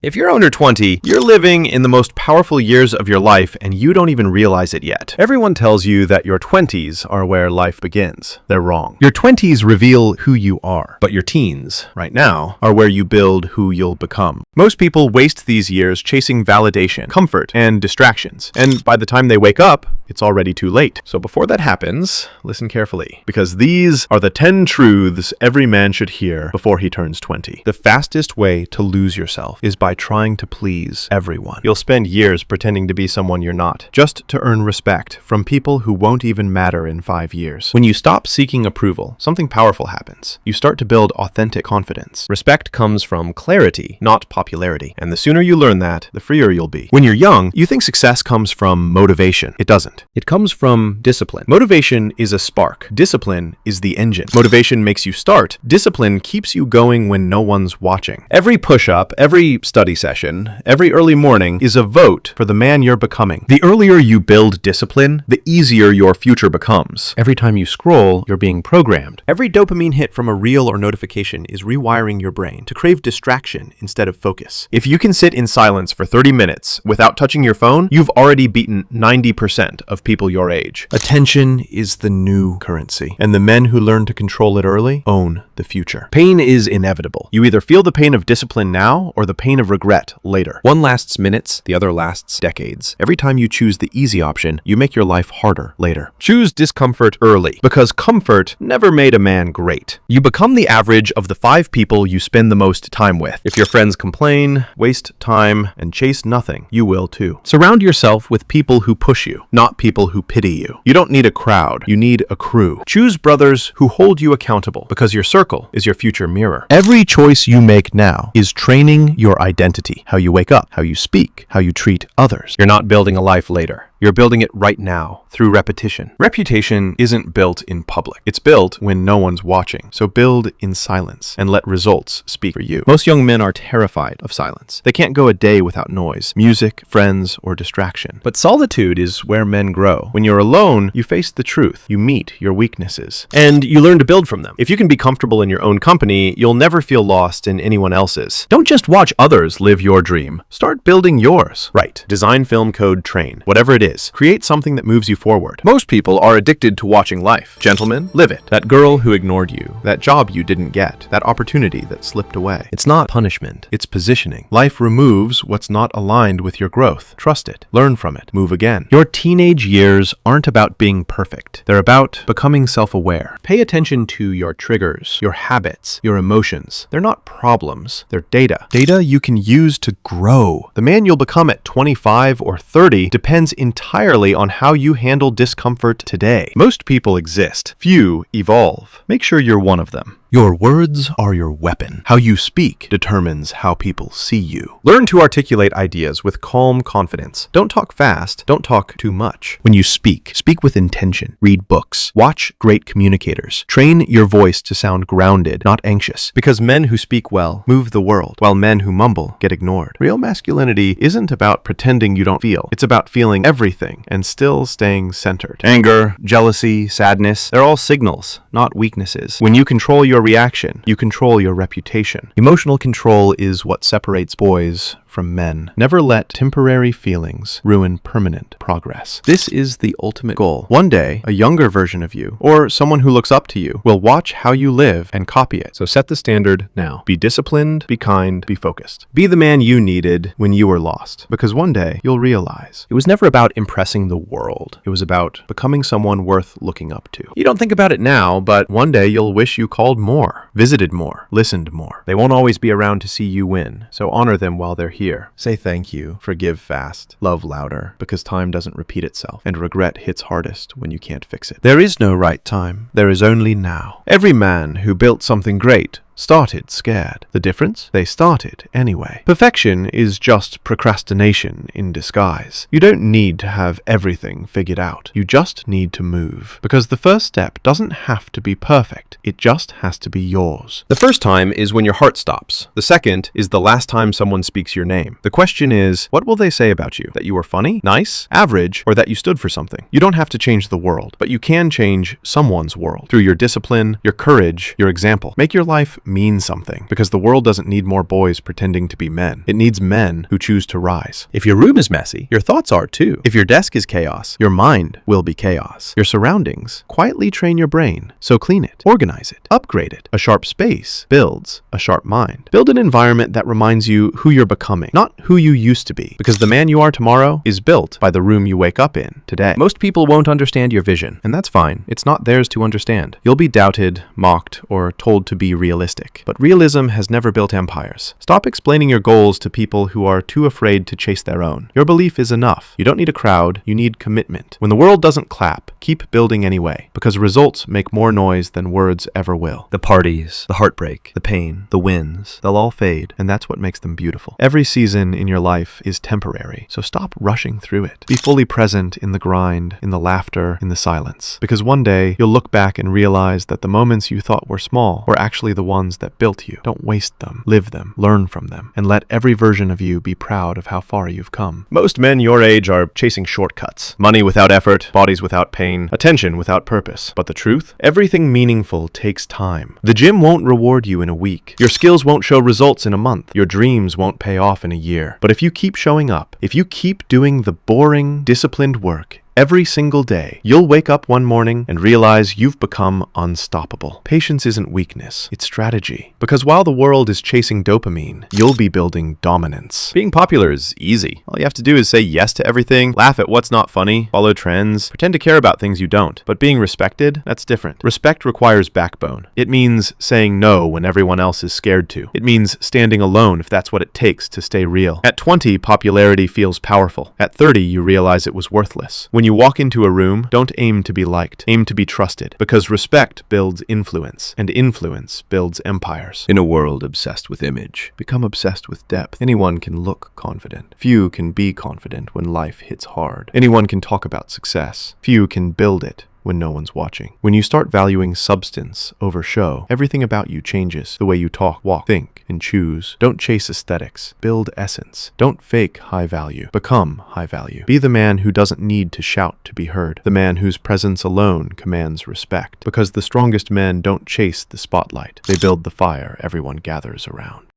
If you're under 20, you're living in the most powerful years of your life and you don't even realize it yet. Everyone tells you that your 20s are where life begins. They're wrong. Your 20s reveal who you are, but your teens, right now, are where you build who you'll become. Most people waste these years chasing validation, comfort, and distractions. And by the time they wake up, it's already too late. So before that happens, listen carefully. Because these are the 10 truths every man should hear before he turns 20. The fastest way to lose yourself is by trying to please everyone. You'll spend years pretending to be someone you're not, just to earn respect from people who won't even matter in 5 years. When you stop seeking approval, something powerful happens. You start to build authentic confidence. Respect comes from clarity, not popularity. And the sooner you learn that, the freer you'll be. When you're young, you think success comes from motivation. It doesn't. It comes from discipline. Motivation is a spark. Discipline is the engine. Motivation makes you start. Discipline keeps you going when no one's watching. Every push-up, every study session, every early morning is a vote for the man you're becoming. The earlier you build discipline, the easier your future becomes. Every time you scroll, you're being programmed. Every dopamine hit from a reel or notification is rewiring your brain to crave distraction instead of focus. If you can sit in silence for 30 minutes without touching your phone, you've already beaten 90% of people your age. Attention is the new currency, and the men who learn to control it early own the future. Pain is inevitable. You either feel the pain of discipline now or the pain of regret later. One lasts minutes, the other lasts decades. Every time you choose the easy option, you make your life harder later. Choose discomfort early, because comfort never made a man great. You become the average of the 5 people you spend the most time with. If your friends complain, waste time, and chase nothing, you will too. Surround yourself with people who push you, not people who pity you. You don't need a crowd, you need a crew. Choose brothers who hold you accountable, because your circle is your future mirror. Every choice you make now is training your identity, how you wake up, how you speak, how you treat others. You're not building a life later. You're building it right now, through repetition. Reputation isn't built in public. It's built when no one's watching. So build in silence and let results speak for you. Most young men are terrified of silence. They can't go a day without noise, music, friends, or distraction. But solitude is where men grow. When you're alone, you face the truth. You meet your weaknesses. And you learn to build from them. If you can be comfortable in your own company, you'll never feel lost in anyone else's. Don't just watch others live your dream. Start building yours. Right. Design, film, code, train. Whatever it is. Create something that moves you forward. Most people are addicted to watching life. Gentlemen, live it. That girl who ignored you. That job you didn't get. That opportunity that slipped away. It's not punishment. It's positioning. Life removes what's not aligned with your growth. Trust it. Learn from it. Move again. Your teenage years aren't about being perfect. They're about becoming self-aware. Pay attention to your triggers, your habits, your emotions. They're not problems. They're data. Data you can use to grow. The man you'll become at 25 or 30 depends entirely on how you handle discomfort today. Most people exist. Few evolve. Make sure you're one of them. Your words are your weapon. How you speak determines how people see you. Learn to articulate ideas with calm confidence. Don't talk fast. Don't talk too much. When you speak, speak with intention. Read books. Watch great communicators. Train your voice to sound grounded, not anxious. Because men who speak well move the world, while men who mumble get ignored. Real masculinity isn't about pretending you don't feel. It's about feeling everything and still staying centered. Anger, jealousy, sadness, they're all signals, not weaknesses. When you control your reaction, you control your reputation. Emotional control is what separates boys from men. Never let temporary feelings ruin permanent progress. This is the ultimate goal. One day, a younger version of you, or someone who looks up to you, will watch how you live and copy it. So set the standard now. Be disciplined, be kind, be focused. Be the man you needed when you were lost. Because one day, you'll realize it was never about impressing the world. It was about becoming someone worth looking up to. You don't think about it now, but one day you'll wish you called more, visited more, listened more. They won't always be around to see you win, so honor them while they're here. Say thank you, forgive fast, love louder, because time doesn't repeat itself, and regret hits hardest when you can't fix it. There is no right time. There is only now. Every man who built something great started scared. The difference? They started anyway. Perfection is just procrastination in disguise. You don't need to have everything figured out. You just need to move. Because the first step doesn't have to be perfect. It just has to be yours. The first time is when your heart stops. The second is the last time someone speaks your name. The question is, what will they say about you? That you were funny, nice, average, or that you stood for something? You don't have to change the world, but you can change someone's world through your discipline, your courage, your example. Make your life mean something, because the world doesn't need more boys pretending to be men. It needs men who choose to rise. If your room is messy, your thoughts are too. If your desk is chaos, your mind will be chaos. Your surroundings quietly train your brain, so clean it, organize it, upgrade it. A sharp space builds a sharp mind. Build an environment that reminds you who you're becoming, not who you used to be, because the man you are tomorrow is built by the room you wake up in today. Most people won't understand your vision, and that's fine. It's not theirs to understand. You'll be doubted, mocked, or told to be realistic. But realism has never built empires. Stop explaining your goals to people who are too afraid to chase their own. Your belief is enough. You don't need a crowd, you need commitment. When the world doesn't clap, keep building anyway, because results make more noise than words ever will. The parties, the heartbreak, the pain, the wins, they'll all fade, and that's what makes them beautiful. Every season in your life is temporary, so stop rushing through it. Be fully present in the grind, in the laughter, in the silence, because one day you'll look back and realize that the moments you thought were small were actually the ones that built you. Don't waste them. Live them. Learn from them. And let every version of you be proud of how far you've come. Most men your age are chasing shortcuts. Money without effort, bodies without pain, attention without purpose. But the truth? Everything meaningful takes time. The gym won't reward you in a week. Your skills won't show results in a month. Your dreams won't pay off in a year. But if you keep showing up, if you keep doing the boring, disciplined work, every single day, you'll wake up one morning and realize you've become unstoppable. Patience isn't weakness, it's strategy. Because while the world is chasing dopamine, you'll be building dominance. Being popular is easy. All you have to do is say yes to everything, laugh at what's not funny, follow trends, pretend to care about things you don't. But being respected, that's different. Respect requires backbone. It means saying no when everyone else is scared to. It means standing alone if that's what it takes to stay real. At 20, popularity feels powerful. At 30, you realize it was worthless. When you walk into a room, don't aim to be liked. Aim to be trusted, because respect builds influence, and influence builds empires. In a world obsessed with image, become obsessed with depth. Anyone can look confident. Few can be confident when life hits hard. Anyone can talk about success. Few can build it when no one's watching. When you start valuing substance over show, everything about you changes. The way you talk, walk, think, and choose. Don't chase aesthetics. Build essence. Don't fake high value. Become high value. Be the man who doesn't need to shout to be heard. The man whose presence alone commands respect. Because the strongest men don't chase the spotlight. They build the fire everyone gathers around.